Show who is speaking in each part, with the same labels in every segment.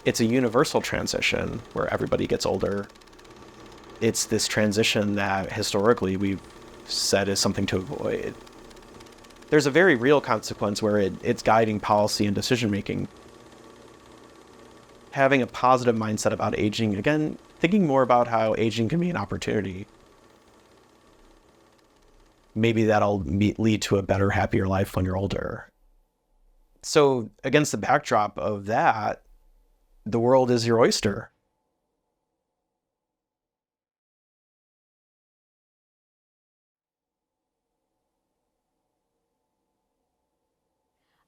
Speaker 1: It's a universal transition where everybody gets older. It's this transition that historically we've said is something to avoid. There's a very real consequence where it's guiding policy and decision making. Having a positive mindset about aging, again, thinking more about how aging can be an opportunity. Maybe that'll lead to a better, happier life when you're older. So against the backdrop of that, the world is your oyster.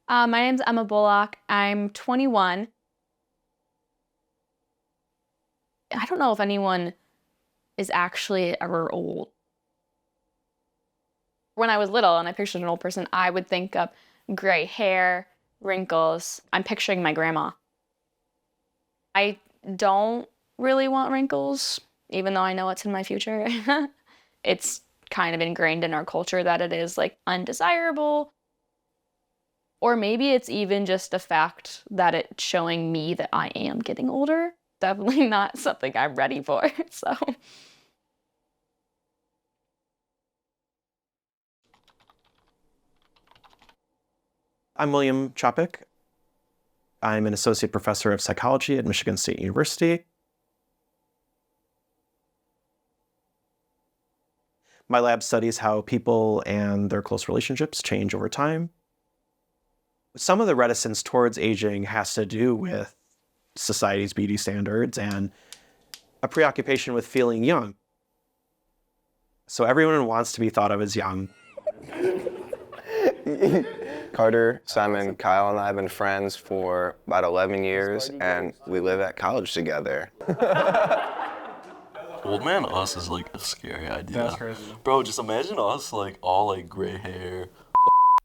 Speaker 2: My name's Emma Bullock. I'm 21. I don't know if anyone is actually ever old. When I was little and I pictured an old person, I would think of gray hair, wrinkles. I'm picturing my grandma. I don't really want wrinkles, even though I know it's in my future. It's kind of ingrained in our culture that it is like undesirable. Or maybe it's even just a fact that it's showing me that I am getting older. Definitely not something I'm ready for, so.
Speaker 1: I'm William Chopik. I'm an associate professor of psychology at Michigan State University. My lab studies how people and their close relationships change over time. Some of the reticence towards aging has to do with society's beauty standards and a preoccupation with feeling young. So everyone wants to be thought of as young.
Speaker 3: Carter, Simon, Kyle, and I have been friends for about 11 years, and we live at college together.
Speaker 4: Old man us is like a scary idea.
Speaker 5: That's crazy.
Speaker 4: Bro, just imagine us like all like gray hair,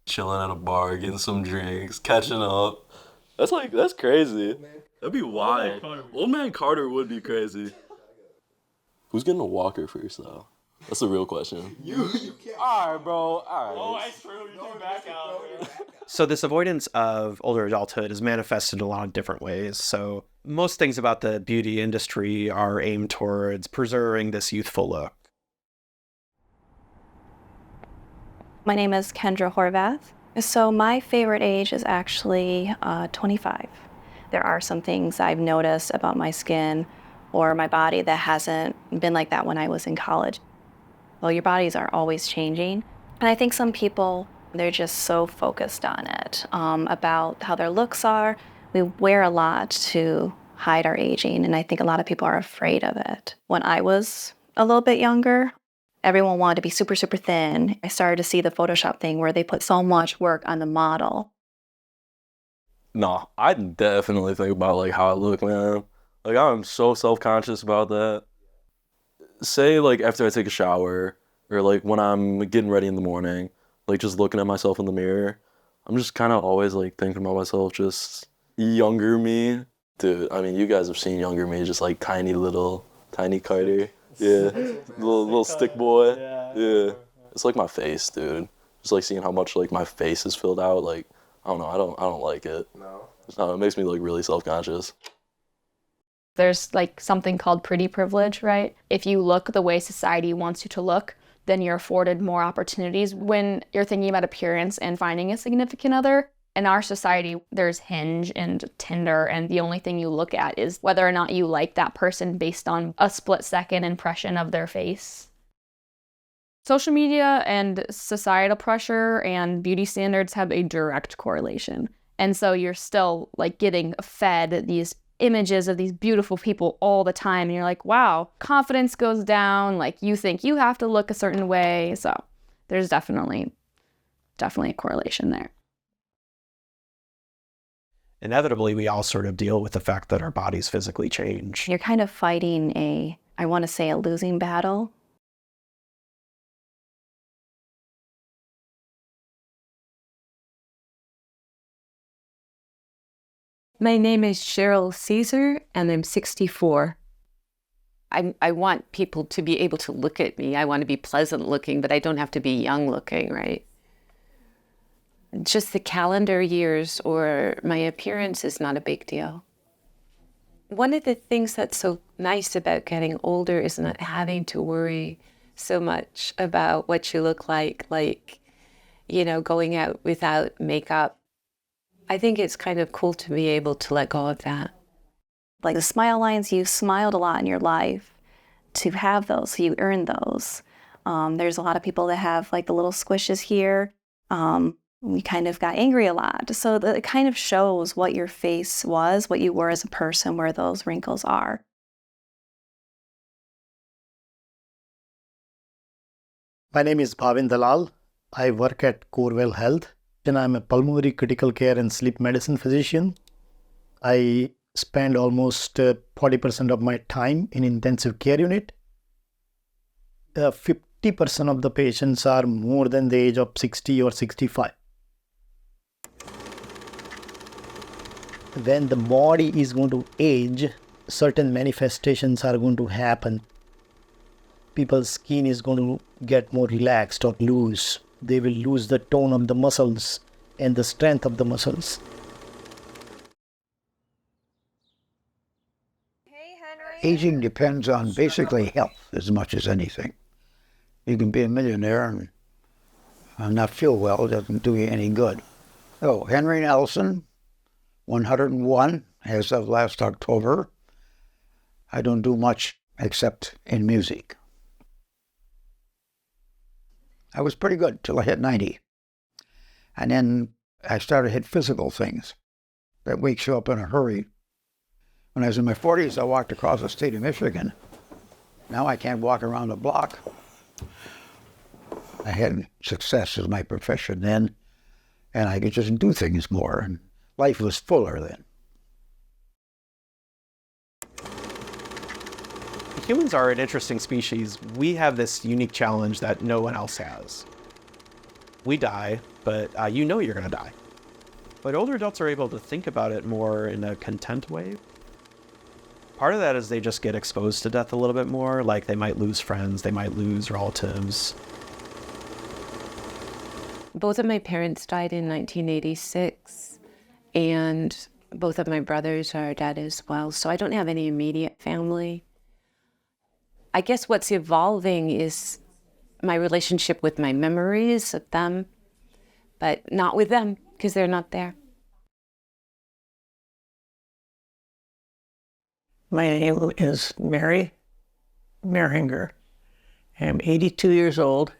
Speaker 4: chilling at a bar, getting some drinks, catching up. That's crazy. That'd be wild. Old man Carter would be crazy. Who's getting a walker first though? That's the real question.
Speaker 5: You can't.
Speaker 4: All right, bro. All right.
Speaker 5: Oh, that's true. You can back out.
Speaker 1: So this avoidance of older adulthood is manifested in a lot of different ways. So most things about the beauty industry are aimed towards preserving this youthful look.
Speaker 6: My name is Kendra Horvath. So my favorite age is actually 25. There are some things I've noticed about my skin or my body that hasn't been like that when I was in college. Well, your bodies are always changing. And I think some people, they're just so focused on it, about how their looks are. We wear a lot to hide our aging, and I think a lot of people are afraid of it. When I was a little bit younger, everyone wanted to be super, super thin. I started to see the Photoshop thing where they put so much work on the model.
Speaker 4: No, I definitely think about like how I look, man. Like I'm so self-conscious about that. Say like after I take a shower or like when I'm getting ready in the morning, like just looking at myself in the mirror, I'm just kind of always like thinking about myself, just younger me. Dude, I mean, you guys have seen younger me, just like tiny Carter. Yeah, little stick boy. Yeah. It's like my face, dude. Just like seeing how much like my face is filled out. Like I don't know, I don't like it. No, it makes me like really self-conscious.
Speaker 2: There's like something called pretty privilege, right? If you look the way society wants you to look, then you're afforded more opportunities when you're thinking about appearance and finding a significant other. In our society, there's Hinge and Tinder, and the only thing you look at is whether or not you like that person based on a split-second impression of their face. Social media and societal pressure and beauty standards have a direct correlation. And so you're still like getting fed these images of these beautiful people all the time, and you're like, wow, confidence goes down, like you think you have to look a certain way. So there's definitely a correlation there.
Speaker 1: Inevitably, we all sort of deal with the fact that our bodies physically change.
Speaker 6: You're kind of fighting I want to say a losing battle.
Speaker 7: My name is Cheryl Caesar, and I'm 64. I want people to be able to look at me. I want to be pleasant looking, but I don't have to be young looking, right? Just the calendar years or my appearance is not a big deal. One of the things that's so nice about getting older is not having to worry so much about what you look like, going out without makeup. I think it's kind of cool to be able to let go of that.
Speaker 6: Like the smile lines, you've smiled a lot in your life. To have those, so you earn those. There's a lot of people that have like the little squishes here. We kind of got angry a lot. So it kind of shows what your face was, what you were as a person, where those wrinkles are.
Speaker 8: My name is Bhavin Dalal. I work at Corewell Health, and I'm a pulmonary critical care and sleep medicine physician. I spend almost 40% of my time in intensive care unit. 50% of the patients are more than the age of 60 or 65. When the body is going to age, certain manifestations are going to happen. People's skin is going to get more relaxed or loose. They will lose the tone of the muscles and the strength of the muscles.
Speaker 9: Aging depends on basically health as much as anything. You can be a millionaire and not feel well. It doesn't do you any good. Oh, Henry Nelson, 101 as of last October. I don't do much except in music. I was pretty good till I hit 90. And then I started to hit physical things that wakes you up in a hurry. When I was in my 40s, I walked across the state of Michigan. Now I can't walk around the block. I had success as my profession then, and I could just do things more, and life was fuller then.
Speaker 1: Humans are an interesting species. We have this unique challenge that no one else has. We die, but you know you're going to die. But older adults are able to think about it more in a content way. Part of that is they just get exposed to death a little bit more, like they might lose friends, they might lose relatives.
Speaker 7: Both of my parents died in 1986, and both of my brothers are dead as well, so I don't have any immediate family. I guess what's evolving is my relationship with my memories of them, but not with them because they're not there.
Speaker 10: My name is Mary Merhinger. I'm 82 years old,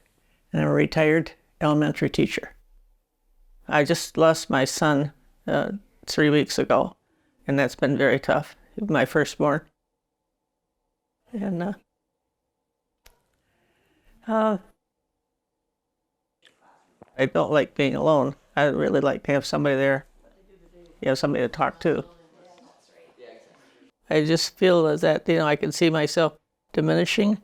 Speaker 10: and I'm a retired elementary teacher. I just lost my son 3 weeks ago, and that's been very tough. My firstborn. And I don't like being alone. I really like to have somebody there. You have somebody to talk to. I just feel that, I can see myself diminishing,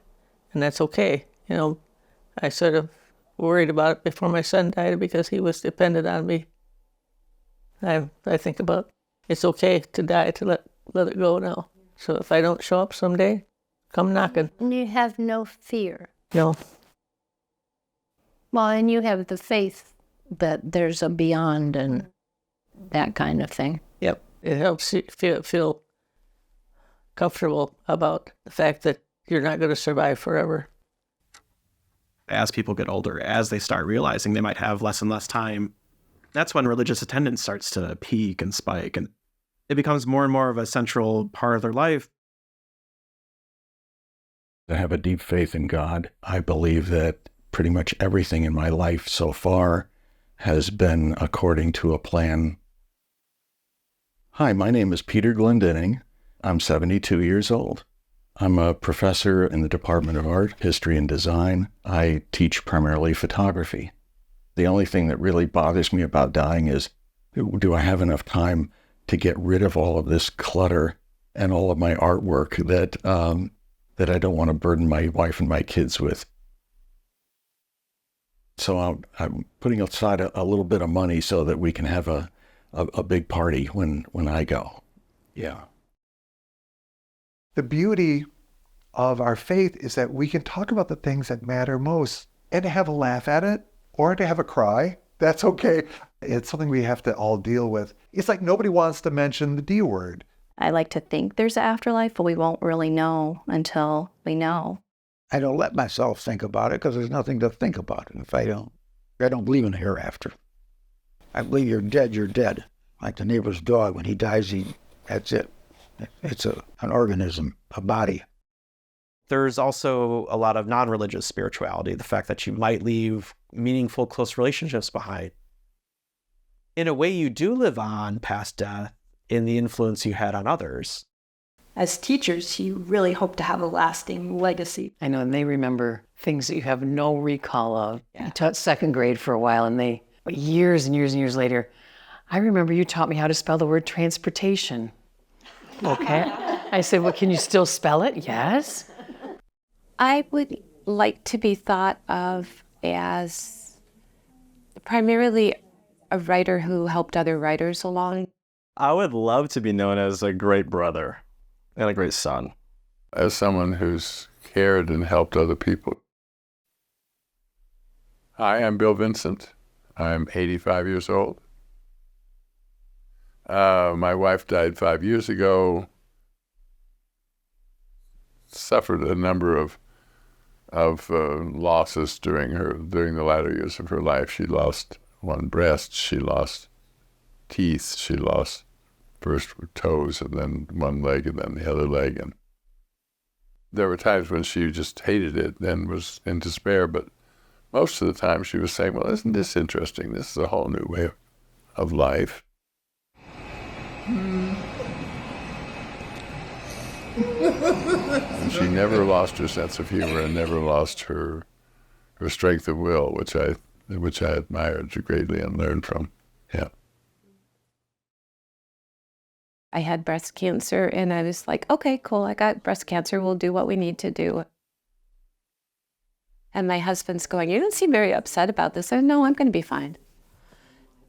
Speaker 10: and that's okay. I sort of worried about it before my son died because he was dependent on me. I think about it's okay to die, to let it go now. So if I don't show up someday, come knocking.
Speaker 11: And you have no fear.
Speaker 10: No.
Speaker 11: Well, and you have the faith that there's a beyond and that kind of thing.
Speaker 10: Yep. It helps you feel comfortable about the fact that you're not going to survive forever.
Speaker 1: As people get older, as they start realizing they might have less and less time, that's when religious attendance starts to peak and spike, and it becomes more and more of a central part of their life.
Speaker 9: I have a deep faith in God. I believe that pretty much everything in my life so far has been according to a plan. Hi, my name is Peter Glendinning. I'm 72 years old. I'm a professor in the Department of Art, History, and Design. I teach primarily photography. The only thing that really bothers me about dying is, do I have enough time to get rid of all of this clutter and all of my artwork that I don't want to burden my wife and my kids with? So I'm putting aside a little bit of money so that we can have a big party when I go. Yeah.
Speaker 12: The beauty of our faith is that we can talk about the things that matter most and to have a laugh at it or to have a cry. That's okay. It's something we have to all deal with. It's like nobody wants to mention the D word.
Speaker 6: I like to think there's an afterlife, but we won't really know until we know.
Speaker 13: I don't let myself think about it because there's nothing to think about. If I don't believe in a hereafter. I believe you're dead, you're dead. Like the neighbor's dog, when he dies, that's it. It's an organism, a body.
Speaker 1: There's also a lot of non-religious spirituality, the fact that you might leave meaningful, close relationships behind. In a way, you do live on past death in the influence you had on others.
Speaker 14: As teachers, you really hope to have a lasting legacy.
Speaker 15: I know, and they remember things that you have no recall of. You taught second grade for a while, and years and years and years later, I remember you taught me how to spell the word transportation. Okay. I said, well, can you still spell it? Yes.
Speaker 7: I would like to be thought of as primarily a writer who helped other writers along.
Speaker 16: I would love to be known as a great brother and a great son.
Speaker 17: As someone who's cared and helped other people. Hi, I'm Bill Vincent. I'm 85 years old. My wife died 5 years ago. Suffered a number of losses during the latter years of her life. She lost one breast, she lost teeth, she lost first toes and then one leg and then the other leg. And there were times when she just hated it and was in despair, but most of the time she was saying, well, isn't this interesting? This is a whole new way of life. And she never lost her sense of humor and never lost her strength of will, which I admired greatly and learned from. Yeah.
Speaker 7: I had breast cancer, and I was like, okay, cool, I got breast cancer, we'll do what we need to do. And my husband's going, you don't seem very upset about this. I said, no, I'm going to be fine.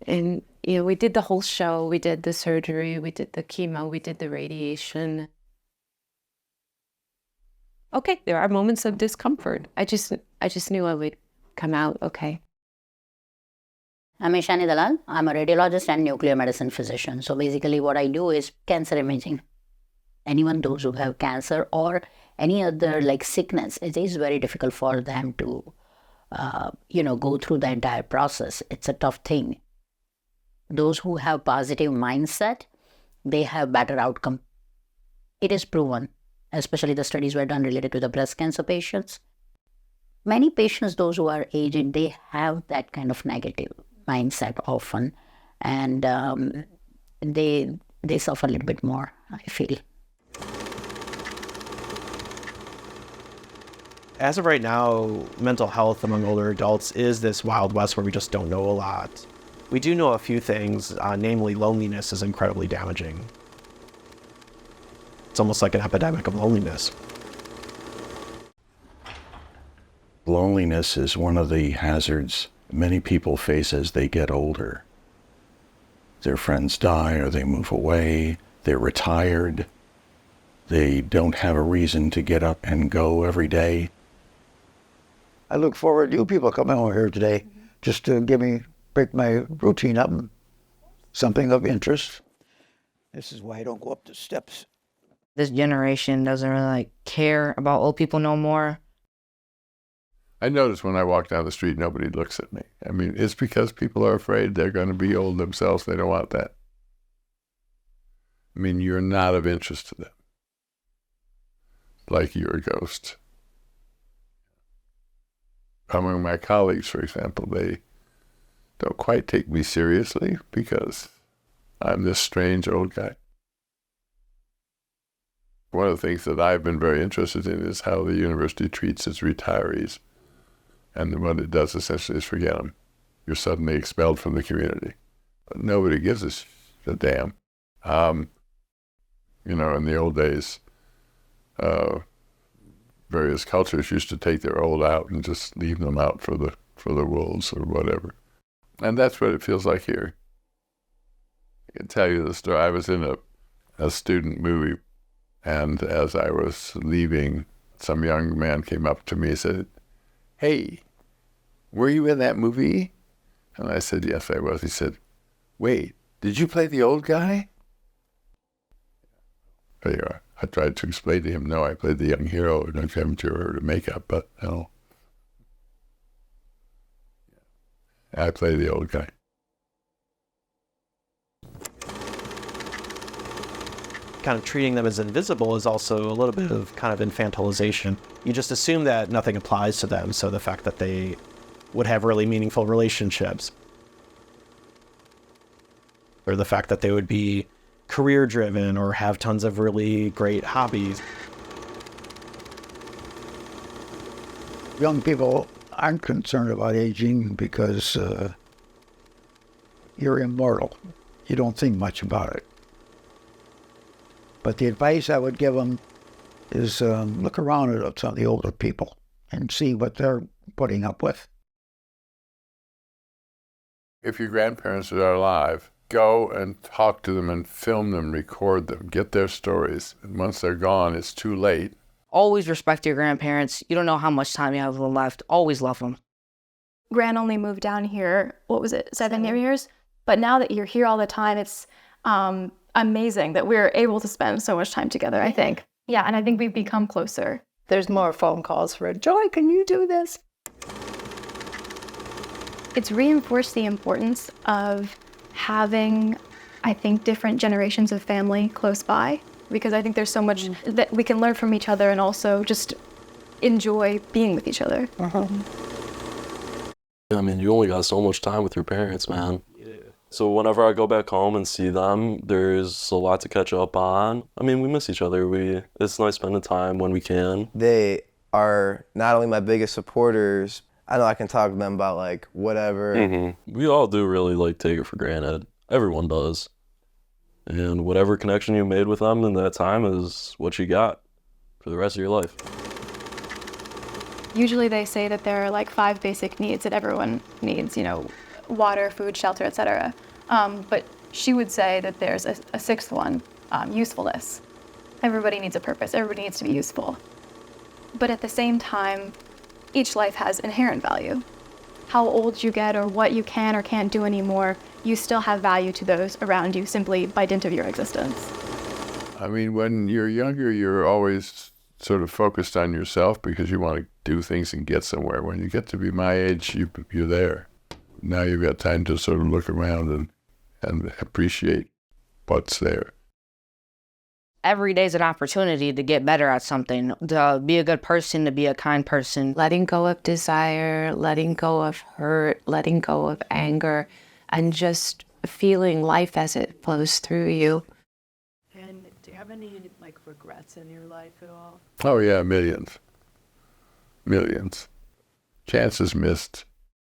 Speaker 7: And, we did the whole show. We did the surgery, we did the chemo, we did the radiation. Okay, there are moments of discomfort. I just knew I would come out okay.
Speaker 11: I'm Ishani Dalal. I'm a radiologist and nuclear medicine physician. So basically what I do is cancer imaging. Those who have cancer or any other sickness, it is very difficult for them to, go through the entire process. It's a tough thing. Those who have positive mindset, they have better outcome. It is proven, especially the studies were done related to the breast cancer patients. Many patients, those who are aging, they have that kind of negative mindset often, and they suffer a little bit more, I feel.
Speaker 1: As of right now, mental health among older adults is this Wild West where we just don't know a lot. We do know a few things, namely loneliness is incredibly damaging. It's almost like an epidemic of loneliness.
Speaker 9: Loneliness is one of the hazards many people face as they get older. Their friends die or they move away, they're retired, they don't have a reason to get up and go every day.
Speaker 13: I look forward to you people coming over here today just to break my routine up, something of interest. This is why I don't go up the steps.
Speaker 18: This generation doesn't really care about old people no more.
Speaker 17: I notice when I walk down the street, nobody looks at me. I mean, it's because people are afraid they're going to be old themselves. They don't want that. I mean, you're not of interest to them. Like you're a ghost. Among my colleagues, for example, they don't quite take me seriously because I'm this strange old guy. One of the things that I've been very interested in is how the university treats its retirees. And what it does essentially is forget them. You're suddenly expelled from the community. But nobody gives a damn. In the old days, various cultures used to take their old out and just leave them out for the wolves or whatever. And that's what it feels like here. I can tell you the story. I was in a student movie, and as I was leaving, some young man came up to me and said, "Hey, were you in that movie?" And I said, "Yes, I was." He said, "Wait, did you play the old guy?" I tried to explain to him, no, I played the young hero, and I'm having to wear the makeup, but no. I play the old guy.
Speaker 1: Kind of treating them as invisible is also a little bit of kind of infantilization. You just assume that nothing applies to them, so the fact that they would have really meaningful relationships, or the fact that they would be career-driven or have tons of really great hobbies.
Speaker 13: Young people aren't concerned about aging because you're immortal. You don't think much about it. But the advice I would give them is look around at some of the older people and see what they're putting up with.
Speaker 17: If your grandparents are alive, go and talk to them and film them, record them, get their stories. And once they're gone, it's too late.
Speaker 18: Always respect your grandparents. You don't know how much time you have left. Always love them.
Speaker 14: Gran only moved down here, what was it, 7 years? But now that you're here all the time, it's amazing that we're able to spend so much time together, I think. Yeah, and I think we've become closer.
Speaker 10: There's more phone calls for, Joy, can you do this?
Speaker 14: It's reinforced the importance of having, I think, different generations of family close by, because I think there's so much that we can learn from each other and also just enjoy being with each other.
Speaker 4: I mean, you only got so much time with your parents, man. So whenever I go back home and see them, there's a lot to catch up on. I mean, we miss each other. It's nice spending time when we can.
Speaker 3: They are not only my biggest supporters, I know I can talk to them about like whatever.
Speaker 4: Mm-hmm. We all do really like take it for granted. Everyone does. And whatever connection you made with them in that time is what you got for the rest of your life.
Speaker 14: Usually they say that there are like 5 basic needs that everyone needs, water, food, shelter, etc. But she would say that there's a 6th one, usefulness. Everybody needs a purpose. Everybody needs to be useful. But at the same time, each life has inherent value. How old you get or what you can or can't do anymore, you still have value to those around you simply by dint of your existence.
Speaker 17: I mean, when you're younger, you're always sort of focused on yourself because you want to do things and get somewhere. When you get to be my age, you're there. Now you've got time to sort of look around and appreciate what's there.
Speaker 18: Every day is an opportunity to get better at something, to be a good person, to be a kind person.
Speaker 7: Letting go of desire, letting go of hurt, letting go of anger, and just feeling life as it flows through you.
Speaker 10: And do you have any regrets in your life at all?
Speaker 17: Oh yeah, millions. Millions. Chances missed,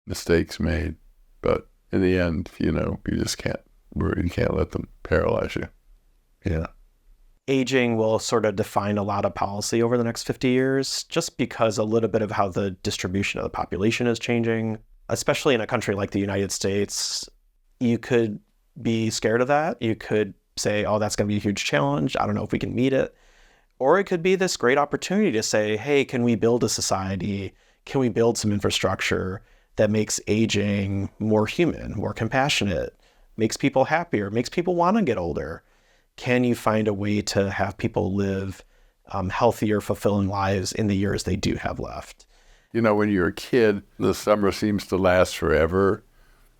Speaker 17: mistakes made, but in the end, you just can't let them paralyze you. Yeah.
Speaker 1: Aging will sort of define a lot of policy over the next 50 years, just because a little bit of how the distribution of the population is changing, especially in a country like the United States. You could be scared of that. You could say, oh, that's going to be a huge challenge. I don't know if we can meet it. Or it could be this great opportunity to say, hey, can we build a society? Can we build some infrastructure that makes aging more human, more compassionate, makes people happier, makes people want to get older? Can you find a way to have people live healthier, fulfilling lives in the years they do have left?
Speaker 17: When you're a kid, the summer seems to last forever,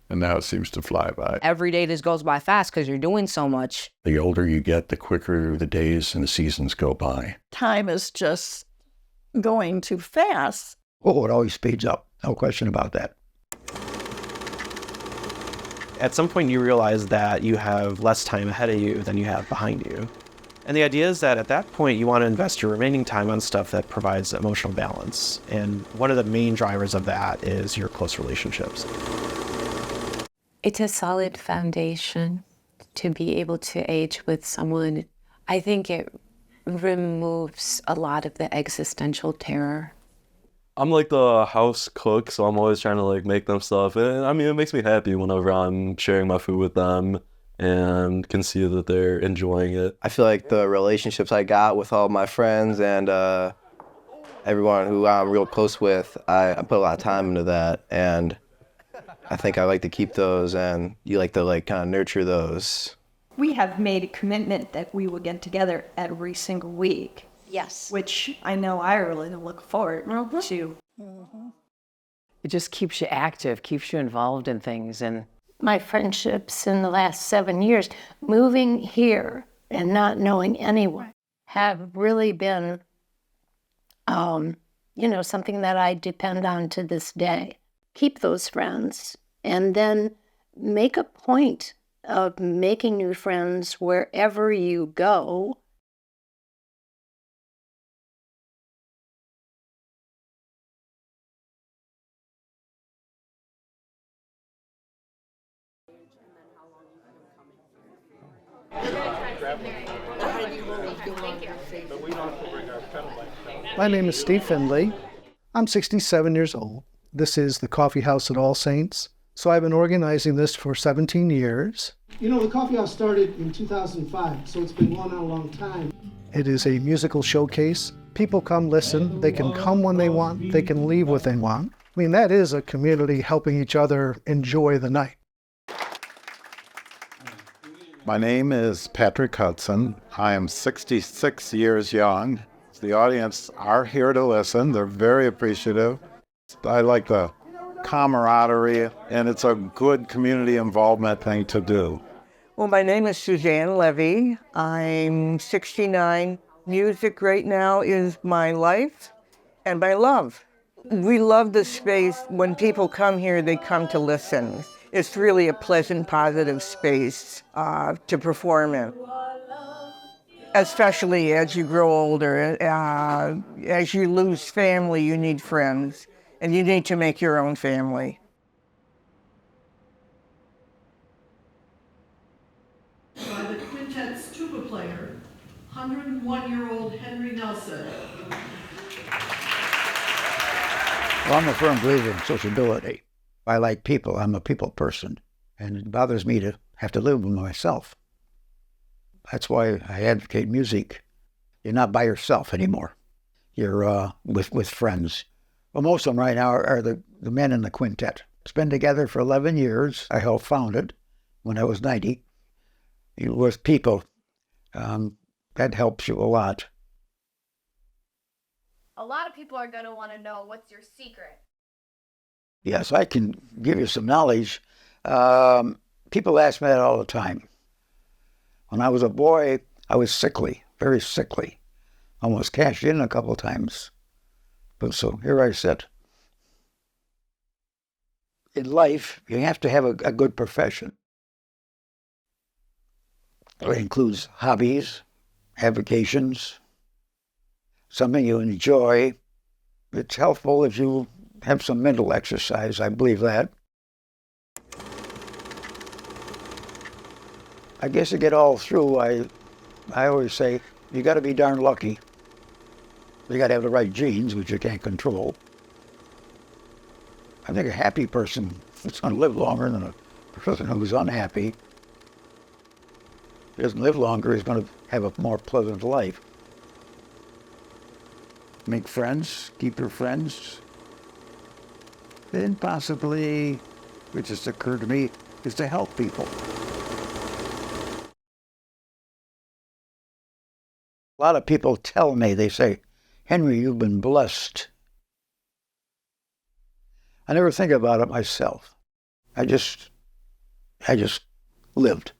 Speaker 17: and now it seems to fly by.
Speaker 18: Every day just goes by fast because you're doing so much.
Speaker 9: The older you get, the quicker the days and the seasons go by.
Speaker 10: Time is just going too fast.
Speaker 13: Oh, it always speeds up. No question about that.
Speaker 1: At some point you realize that you have less time ahead of you than you have behind you. And the idea is that at that point you want to invest your remaining time on stuff that provides emotional balance. And one of the main drivers of that is your close relationships.
Speaker 7: It's a solid foundation to be able to age with someone. I think it removes a lot of the existential terror.
Speaker 4: I'm like the house cook, so I'm always trying to make them stuff. And I mean, it makes me happy whenever I'm sharing my food with them and can see that they're enjoying it.
Speaker 3: I feel like the relationships I got with all my friends and everyone who I'm real close with, I put a lot of time into that. And I think I like to keep those, and you like to kind of nurture those.
Speaker 19: we have made a commitment that we will get together every single week.
Speaker 11: Yes.
Speaker 19: Which I know I really look forward to.
Speaker 15: It just keeps you active, keeps you involved in things. And
Speaker 20: my friendships in the last 7 years, moving here and not knowing anyone, have really been, something that I depend on to this day. Keep those friends and then make a point of making new friends wherever you go.
Speaker 21: My name is Steve Findlay. I'm 67 years old. This is the Coffee House at All Saints. So I've been organizing this for 17 years.
Speaker 22: You know, the Coffee House started in 2005, so it's been going on a long time.
Speaker 21: It is a musical showcase. People come listen. They can come when they want. They can leave what they want. I mean, that is a community helping each other enjoy the night.
Speaker 23: My name is Patrick Hudson. I am 66 years young. The audience are here to listen. They're very appreciative. I like the camaraderie, and it's a good community involvement thing to do.
Speaker 24: Well, my name is Suzanne Levy. I'm 69. Music right now is my life and my love. We love the space. When people come here, they come to listen. It's really a pleasant, positive space to perform in. Especially as you grow older, as you lose family, you need friends, and you need to make your own family.
Speaker 25: By the quintet's tuba player, 101-year-old Henry Nelson.
Speaker 13: Well, I'm a firm believer in sociability. I like people. I'm a people person, and it bothers me to have to live with myself. That's why I advocate music. You're not by yourself anymore. You're with friends. Well, most of them right now are the men in the quintet. It's been together for 11 years. I helped found it when I was 90. With people, that helps you a lot.
Speaker 26: A lot of people are going to want to know what's your secret.
Speaker 13: Yes, I can give you some knowledge. People ask me that all the time. When I was a boy, I was sickly, very sickly. Almost cashed in a couple of times. But so here I sit. In life, you have to have a good profession. It includes hobbies, avocations, something you enjoy. It's helpful if you have some mental exercise, I believe that. I guess to get all through, I always say, you got to be darn lucky. You got to have the right genes, which you can't control. I think a happy person is going to live longer than a person who's unhappy. If he doesn't live longer, he's going to have a more pleasant life. Make friends, keep your friends. Then possibly, which just occurred to me, is to help people. A lot of people tell me, they say, Henry, you've been blessed. I never think about it myself. I just lived.